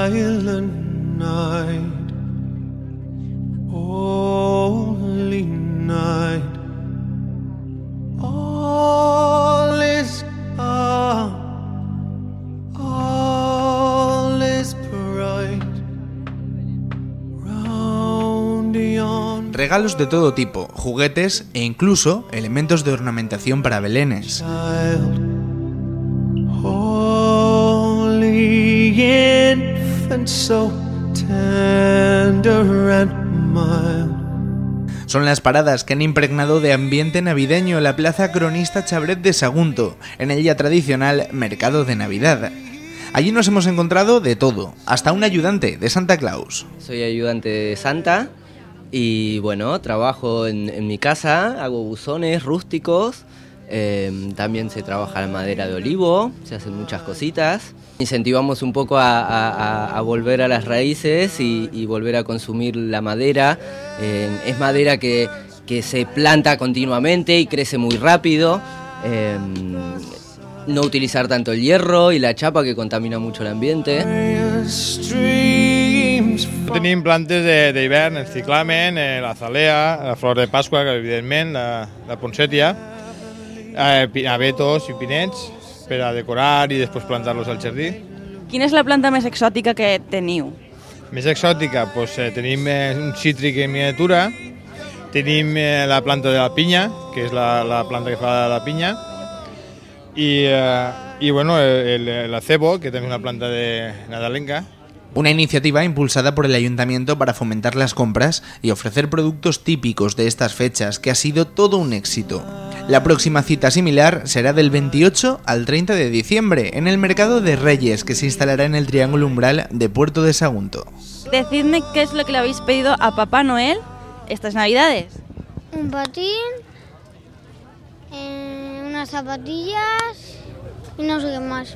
silent night, holy night, all is calm, all is bright, round yon Regalos de todo tipo, juguetes e incluso elementos de ornamentación para belenes. child, holy infant, so tender and mild. Son las paradas que han impregnado de ambiente navideño la Plaza Cronista Chabret de Sagunto, en el ya tradicional Mercado de Navidad. Allí nos hemos encontrado de todo, hasta un ayudante de Santa Claus. Soy ayudante de Santa y bueno, trabajo en mi casa, hago buzones rústicos, también se trabaja la madera de olivo, se hacen muchas cositas. Incentivamos un poco a volver a las raíces y volver a consumir la madera. Es madera que se planta continuamente y crece muy rápido. No utilizar tanto el hierro y la chapa que contamina mucho el ambiente. Tenim plantes d'hivern, el ciclamen, l'azalea, la flor de Pasqua, que evidentment, la ponsètia, abetos i pinets per a decorar i després plantar-los al jardí. Quina és la planta més exòtica que teniu? Més exòtica, doncs, tenim un cítric en miniatura, tenim la planta de la pinya, que és la planta que fa la pinya, i bueno, el acebo, que també és una planta de nadalenca. Una iniciativa impulsada por el Ayuntamiento para fomentar las compras y ofrecer productos típicos de estas fechas, que ha sido todo un éxito. La próxima cita similar será del 28 al 30 de diciembre en el Mercado de Reyes, que se instalará en el Triángulo Umbral de Puerto de Sagunto. Decidme qué es lo que le habéis pedido a Papá Noel estas Navidades. Un patín, unas zapatillas y no sé qué más.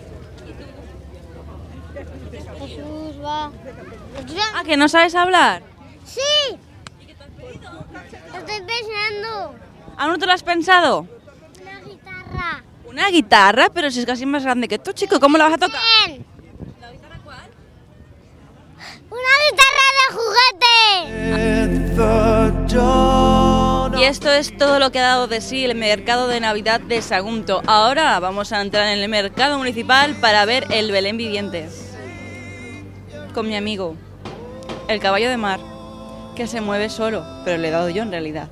Jesús, va. Ah, ¿que no sabes hablar? ¡Sí! Lo estoy pensando. ¿Aún no te lo has pensado? Una guitarra. ¿Una guitarra? Pero si es casi más grande que tú, chico, ¿cómo la vas a tocar? Bien. ¿La guitarra cuál? ¡Una guitarra de juguete! Y esto es todo lo que ha dado de sí el Mercado de Navidad de Sagunto. Ahora vamos a entrar en el Mercado Municipal para ver el Belén viviente. Con mi amigo, el caballo de mar, que se mueve solo, pero le he dado yo en realidad.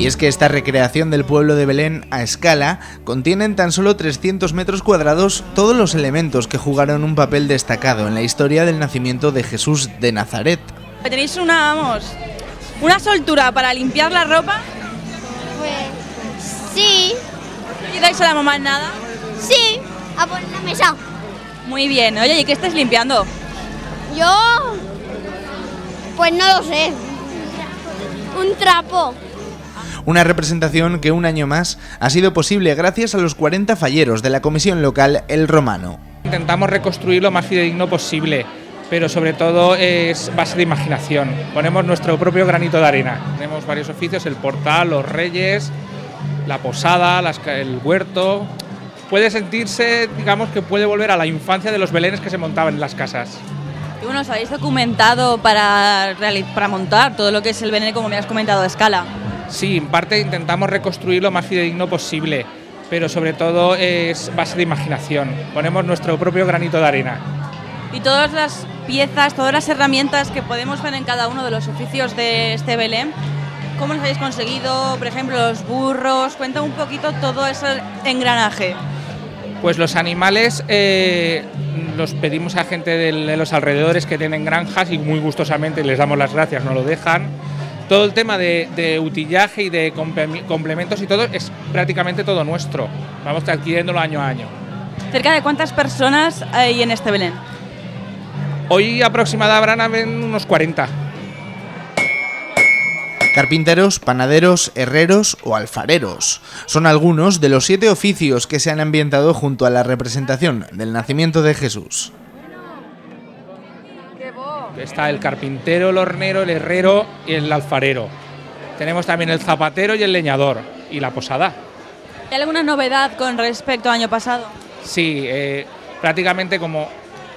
Y es que esta recreación del pueblo de Belén a escala contiene en tan solo 300 metros cuadrados todos los elementos que jugaron un papel destacado en la historia del nacimiento de Jesús de Nazaret. ¿Tenéis una soltura para limpiar la ropa? Pues sí, ¿No ayudáis a la mamá en nada? sí, a poner la mesa. Muy bien. Oye, ¿y qué estáis limpiando? Yo, pues no lo sé. Un trapo. Una representación que un año más ha sido posible gracias a los 40 falleros de la comisión local El Romano. Intentamos reconstruir lo más fidedigno posible, pero sobre todo es base de imaginación. Ponemos nuestro propio granito de arena. Tenemos varios oficios, el portal, los reyes, la posada, el huerto. Puede sentirse, digamos, que puede volver a la infancia de los belenes que se montaban en las casas. Y bueno, ¿os habéis documentado para montar todo lo que es el Belén, como me has comentado, a escala? Sí, en parte intentamos reconstruir lo más fidedigno posible, pero sobre todo es base de imaginación. Ponemos nuestro propio granito de arena. Y todas las piezas, todas las herramientas que podemos ver en cada uno de los oficios de este Belén, ¿cómo los habéis conseguido? Por ejemplo, los burros, cuenta un poquito todo ese engranaje. Pues los animales los pedimos a gente de los alrededores que tienen granjas y muy gustosamente les damos las gracias, nos lo dejan. Todo el tema de utillaje y de complementos y todo es prácticamente todo nuestro. Vamos adquiriéndolo año a año. ¿Cerca de cuántas personas hay en este Belén? Hoy aproximadamente habrán unos 40. Carpinteros, panaderos, herreros o alfareros son algunos de los 7 oficios que se han ambientado junto a la representación del nacimiento de Jesús. Está el carpintero, el hornero, el herrero y el alfarero. Tenemos también el zapatero y el leñador y la posada. ¿Hay alguna novedad con respecto al año pasado? Sí, prácticamente como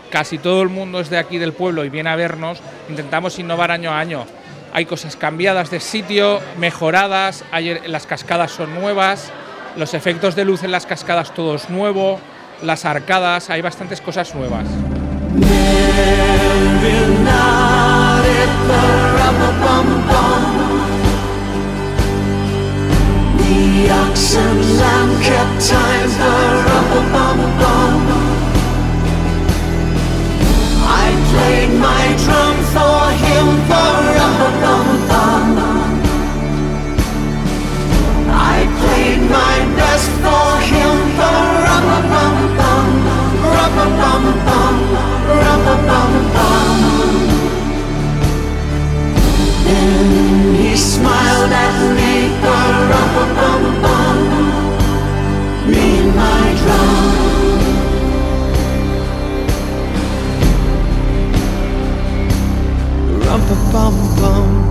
casi todo el mundo es de aquí del pueblo y viene a vernos, intentamos innovar año a año. Hay cosas cambiadas de sitio, mejoradas, las cascadas son nuevas, los efectos de luz en las cascadas todo es nuevo, las arcadas, hay bastantes cosas nuevas. The oxen lamb kept time for rum-a-bum-bum. I played my drum for him for rum-a-bum-bum. I played my best for him for rum-a-bum-bum. Rum-a-bum-bum, rum-a-bum-bum. Then he smiled at me for rum-a-bum-bum, me and my drum. Rum-a-bum-bum.